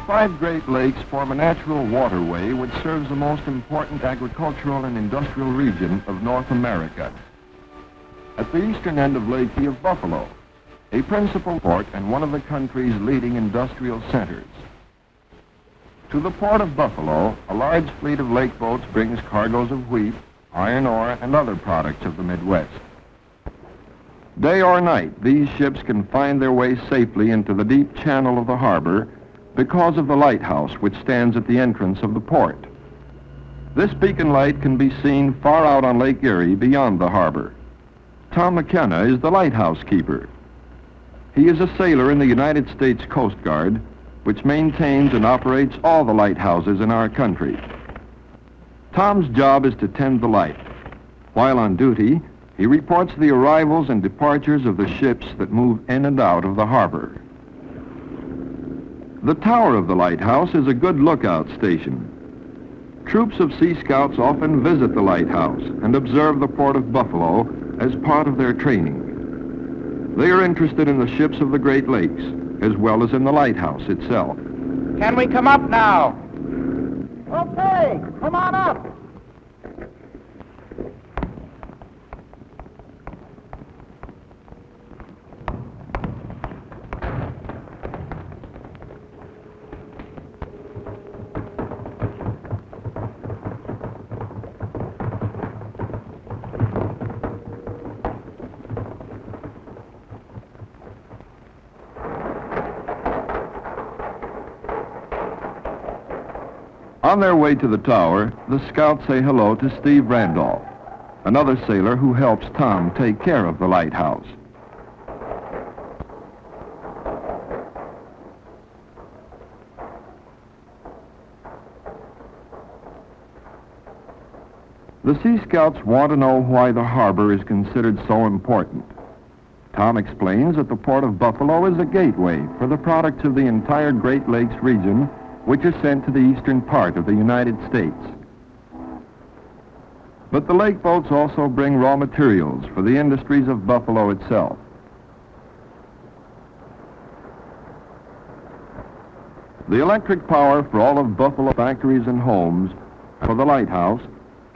5 Great Lakes form a natural waterway which serves the most important agricultural and industrial region of North America. At the eastern end of Lake Erie of Buffalo, a principal port and one of the country's leading industrial centers. To the port of Buffalo, a large fleet of lake boats brings cargoes of wheat, iron ore, and other products of the Midwest. Day or night, these ships can find their way safely into the deep channel of the harbor because of the lighthouse which stands at the entrance of the port. This beacon light can be seen far out on Lake Erie beyond the harbor. Tom McKenna is the lighthouse keeper. He is a sailor in the United States Coast Guard, which maintains and operates all the lighthouses in our country. Tom's job is to tend the light. While on duty, he reports the arrivals and departures of the ships that move in and out of the harbor. The tower of the lighthouse is a good lookout station. Troops of Sea Scouts often visit the lighthouse and observe the port of Buffalo as part of their training. They are interested in the ships of the Great Lakes, as well as in the lighthouse itself. Can we come up now? Okay, come on up. On their way to the tower, the scouts say hello to Steve Randolph, another sailor who helps Tom take care of the lighthouse. The Sea Scouts want to know why the harbor is considered so important. Tom explains that the port of Buffalo is a gateway for the products of the entire Great Lakes region, which are sent to the eastern part of the United States. But the lake boats also bring raw materials for the industries of Buffalo itself. The electric power for all of Buffalo factories and homes for the lighthouse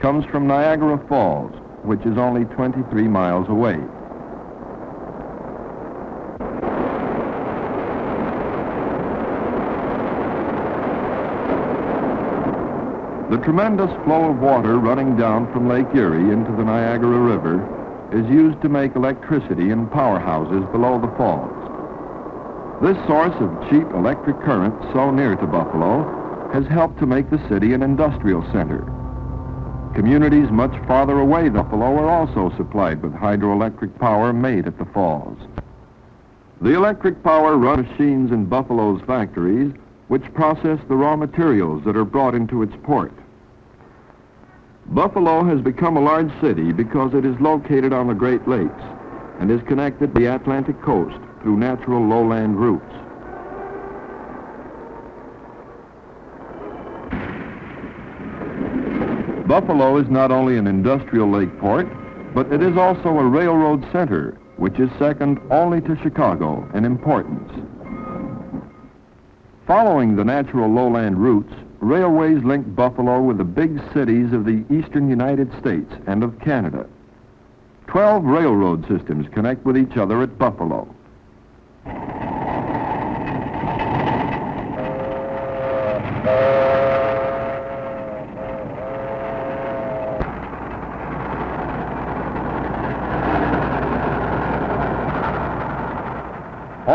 comes from Niagara Falls, which is only 23 miles away. The tremendous flow of water running down from Lake Erie into the Niagara River is used to make electricity in powerhouses below the falls. This source of cheap electric current so near to Buffalo has helped to make the city an industrial center. Communities much farther away than Buffalo are also supplied with hydroelectric power made at the falls. The electric power runs machines in Buffalo's factories which process the raw materials that are brought into its port. Buffalo has become a large city because it is located on the Great Lakes and is connected to the Atlantic coast through natural lowland routes. Buffalo is not only an industrial lake port, but it is also a railroad center, which is second only to Chicago in importance. Following the natural lowland routes, railways link Buffalo with the big cities of the eastern United States and of Canada. 12 railroad systems connect with each other at Buffalo.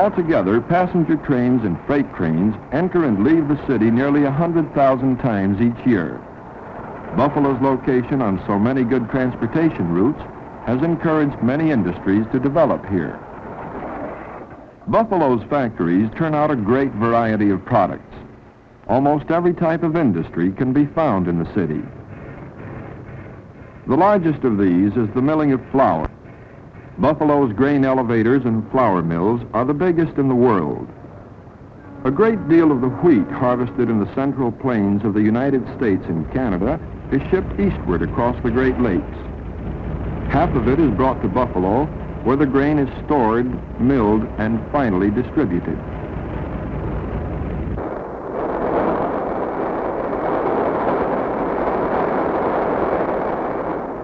Altogether, passenger trains and freight trains enter and leave the city nearly 100,000 times each year. Buffalo's location on so many good transportation routes has encouraged many industries to develop here. Buffalo's factories turn out a great variety of products. Almost every type of industry can be found in the city. The largest of these is the milling of flour. Buffalo's grain elevators and flour mills are the biggest in the world. A great deal of the wheat harvested in the central plains of the United States and Canada is shipped eastward across the Great Lakes. Half of it is brought to Buffalo, where the grain is stored, milled, and finally distributed.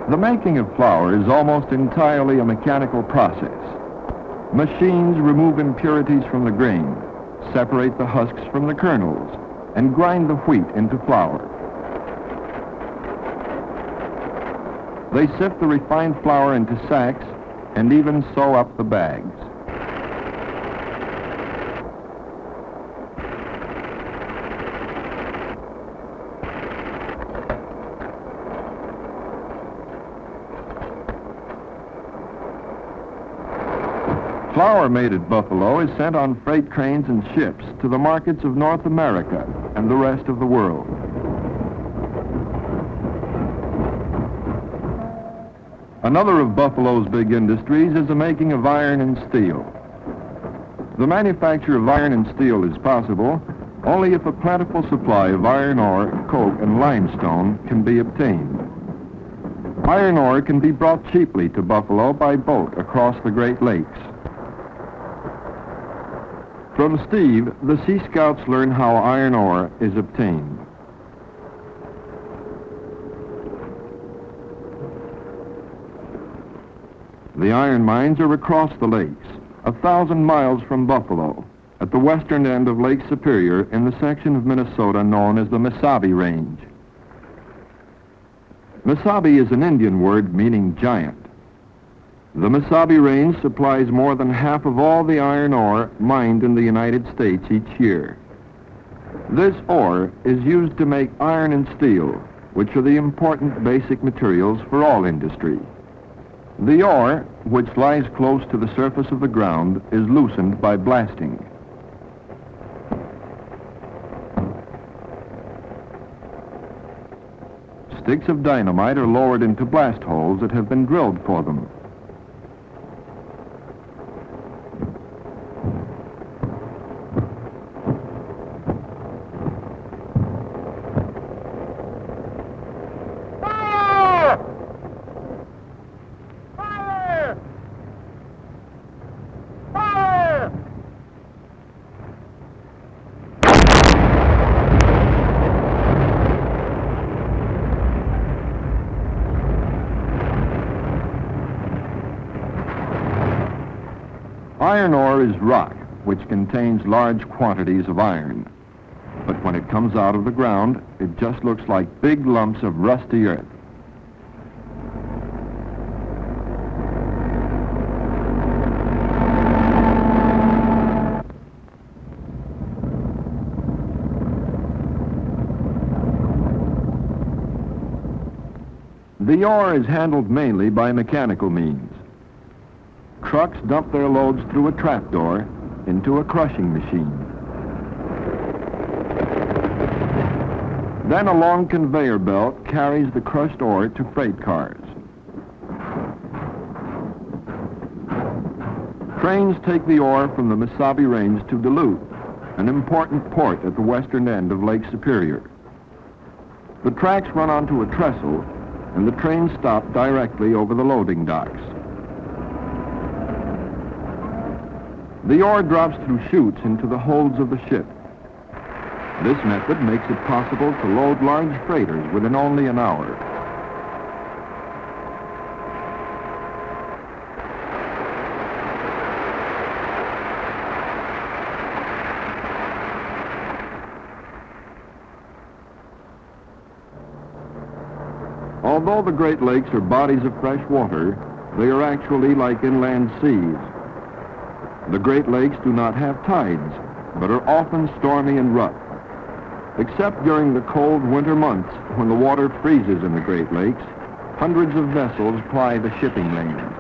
The making of flour is almost entirely a mechanical process. Machines remove impurities from the grain, separate the husks from the kernels, and grind the wheat into flour. They sift the refined flour into sacks and even sew up the bags. Flour made at Buffalo is sent on freight trains and ships to the markets of North America and the rest of the world. Another of Buffalo's big industries is the making of iron and steel. The manufacture of iron and steel is possible only if a plentiful supply of iron ore, coke, and limestone can be obtained. Iron ore can be brought cheaply to Buffalo by boat across the Great Lakes. From Steve, the Sea Scouts learn how iron ore is obtained. The iron mines are across the lakes, 1,000 miles from Buffalo, at the western end of Lake Superior in the section of Minnesota known as the Mesabi Range. Mesabi is an Indian word meaning giant. The Mesabi Range supplies more than half of all the iron ore mined in the United States each year. This ore is used to make iron and steel, which are the important basic materials for all industry. The ore, which lies close to the surface of the ground, is loosened by blasting. Sticks of dynamite are lowered into blast holes that have been drilled for them. Iron ore is rock, which contains large quantities of iron. But when it comes out of the ground, it just looks like big lumps of rusty earth. The ore is handled mainly by mechanical means. Trucks dump their loads through a trapdoor into a crushing machine. Then a long conveyor belt carries the crushed ore to freight cars. Trains take the ore from the Mesabi Range to Duluth, an important port at the western end of Lake Superior. The tracks run onto a trestle, and the trains stop directly over the loading docks. The ore drops through chutes into the holds of the ship. This method makes it possible to load large freighters within only an hour. Although the Great Lakes are bodies of fresh water, they are actually like inland seas. The Great Lakes do not have tides, but are often stormy and rough. Except during the cold winter months when the water freezes in the Great Lakes, hundreds of vessels ply the shipping lanes.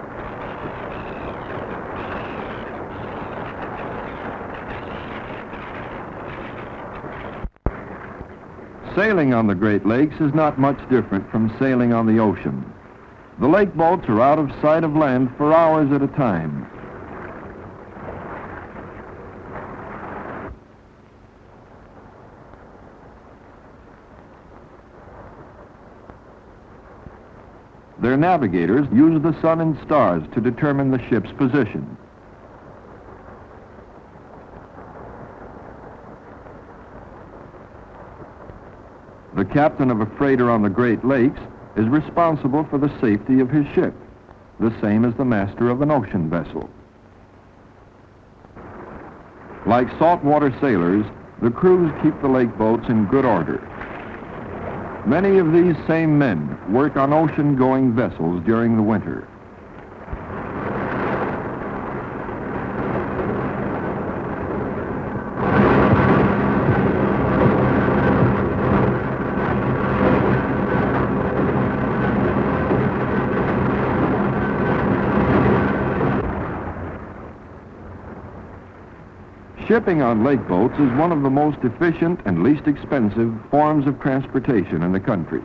Sailing on the Great Lakes is not much different from sailing on the ocean. The lake boats are out of sight of land for hours at a time. Their navigators use the sun and stars to determine the ship's position. The captain of a freighter on the Great Lakes is responsible for the safety of his ship, the same as the master of an ocean vessel. Like saltwater sailors, the crews keep the lake boats in good order. Many of these same men work on ocean-going vessels during the winter. Shipping on lake boats is one of the most efficient and least expensive forms of transportation in the country.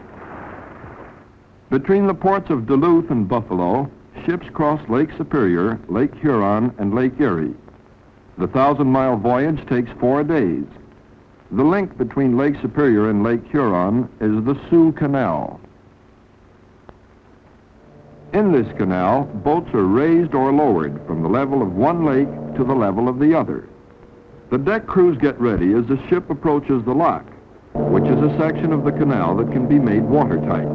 Between the ports of Duluth and Buffalo, ships cross Lake Superior, Lake Huron, and Lake Erie. The 1,000-mile voyage takes 4 days. The link between Lake Superior and Lake Huron is the Soo Canal. In this canal, boats are raised or lowered from the level of one lake to the level of the other. The deck crews get ready as the ship approaches the lock, which is a section of the canal that can be made watertight.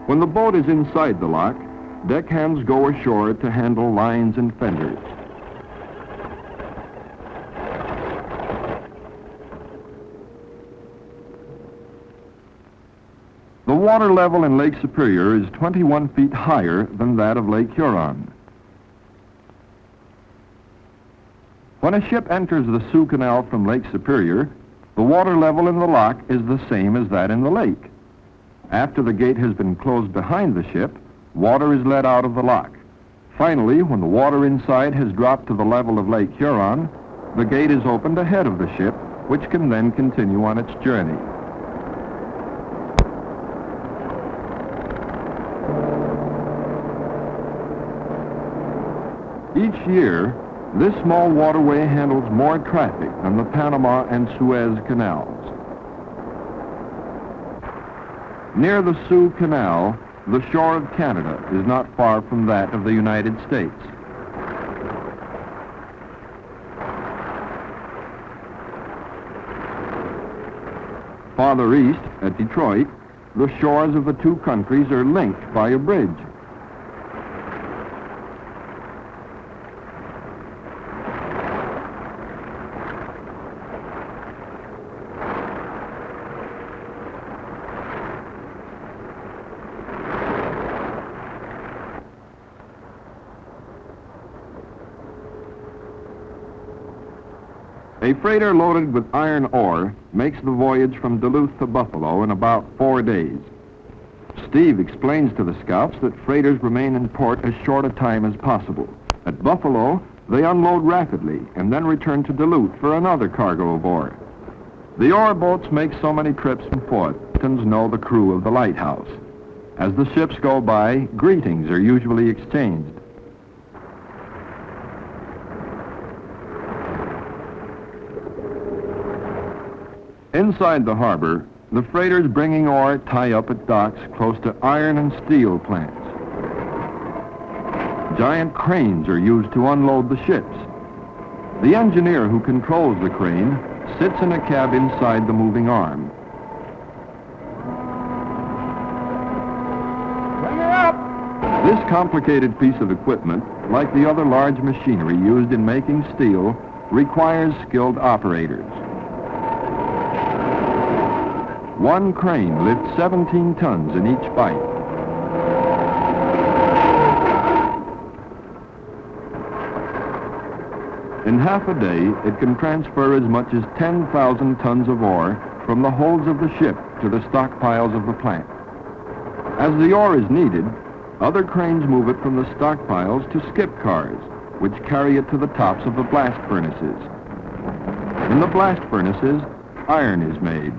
When the boat is inside the lock, deckhands go ashore to handle lines and fenders. The water level in Lake Superior is 21 feet higher than that of Lake Huron. When a ship enters the Soo Canal from Lake Superior, the water level in the lock is the same as that in the lake. After the gate has been closed behind the ship, water is let out of the lock. Finally, when the water inside has dropped to the level of Lake Huron, the gate is opened ahead of the ship, which can then continue on its journey. Each year, this small waterway handles more traffic than the Panama and Suez canals. Near the Soo Canal, the shore of Canada is not far from that of the United States. Farther east, at Detroit, the shores of the two countries are linked by a bridge. A freighter loaded with iron ore makes the voyage from Duluth to Buffalo in about 4 days. Steve explains to the scouts that freighters remain in port as short a time as possible. At Buffalo, they unload rapidly and then return to Duluth for another cargo of ore. The ore boats make so many trips and forth, captains know the crew of the lighthouse. As the ships go by, greetings are usually exchanged. Inside the harbor, the freighters bringing ore tie up at docks close to iron and steel plants. Giant cranes are used to unload the ships. The engineer who controls the crane sits in a cab inside the moving arm. Bring her up! This complicated piece of equipment, like the other large machinery used in making steel, requires skilled operators. One crane lifts 17 tons in each bight. In half a day, it can transfer as much as 10,000 tons of ore from the holds of the ship to the stockpiles of the plant. As the ore is needed, other cranes move it from the stockpiles to skip cars, which carry it to the tops of the blast furnaces. In the blast furnaces, iron is made.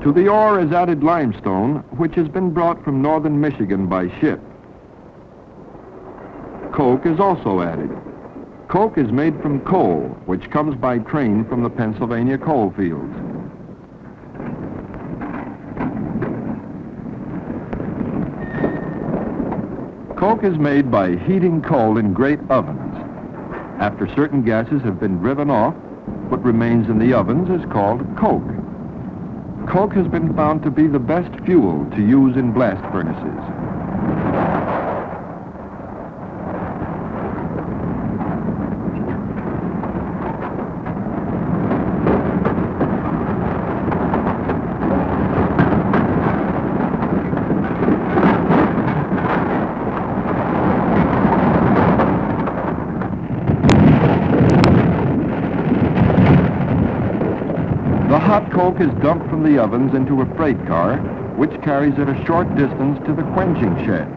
To the ore is added limestone, which has been brought from northern Michigan by ship. Coke is also added. Coke is made from coal, which comes by train from the Pennsylvania coal fields. Coke is made by heating coal in great ovens. After certain gases have been driven off, but remains in the ovens is called coke. Coke has been found to be the best fuel to use in blast furnaces. The hot coke is dumped from the ovens into a freight car, which carries it a short distance to the quenching shed.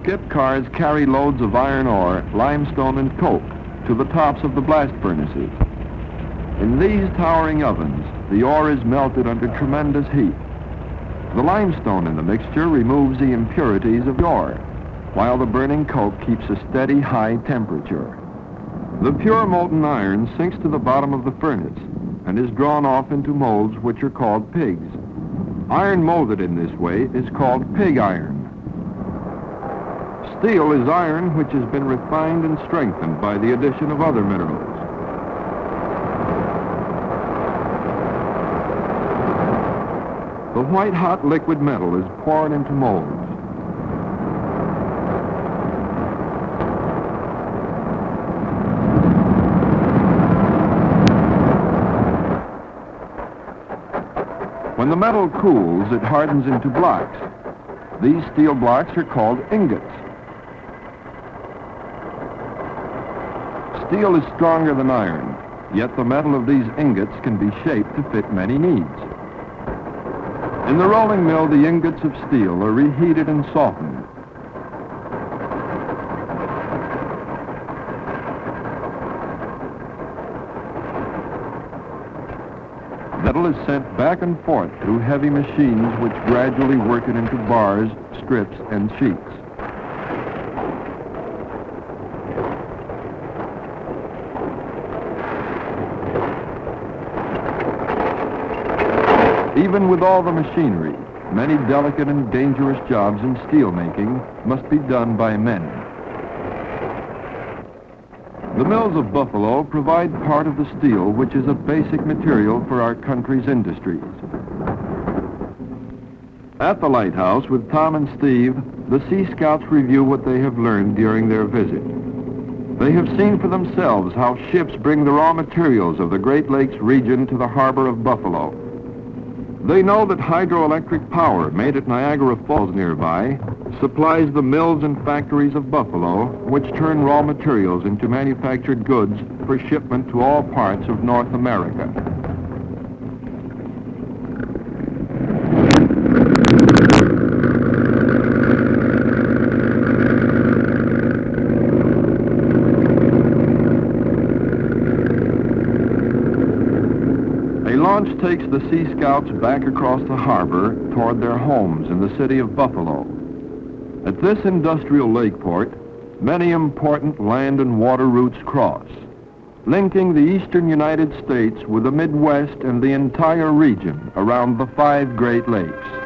Skip cars carry loads of iron ore, limestone, and coke to the tops of the blast furnaces. In these towering ovens, the ore is melted under tremendous heat. The limestone in the mixture removes the impurities of the ore, while the burning coke keeps a steady high temperature. The pure molten iron sinks to the bottom of the furnace and is drawn off into molds which are called pigs. Iron molded in this way is called pig iron. Steel is iron which has been refined and strengthened by the addition of other minerals. The white-hot liquid metal is poured into molds. When the metal cools, it hardens into blocks. These steel blocks are called ingots. Steel is stronger than iron, yet the metal of these ingots can be shaped to fit many needs. In the rolling mill, the ingots of steel are reheated and softened. Metal is sent back and forth through heavy machines which gradually work it into bars, strips, and sheets. Even with all the machinery, many delicate and dangerous jobs in steel making must be done by men. The mills of Buffalo provide part of the steel which is a basic material for our country's industries. At the lighthouse with Tom and Steve, the Sea Scouts review what they have learned during their visit. They have seen for themselves how ships bring the raw materials of the Great Lakes region to the harbor of Buffalo. They know that hydroelectric power made at Niagara Falls nearby supplies the mills and factories of Buffalo, which turn raw materials into manufactured goods for shipment to all parts of North America. A launch takes the Sea Scouts back across the harbor toward their homes in the city of Buffalo. At this industrial lake port, many important land and water routes cross, linking the eastern United States with the Midwest and the entire region around the 5 Great Lakes.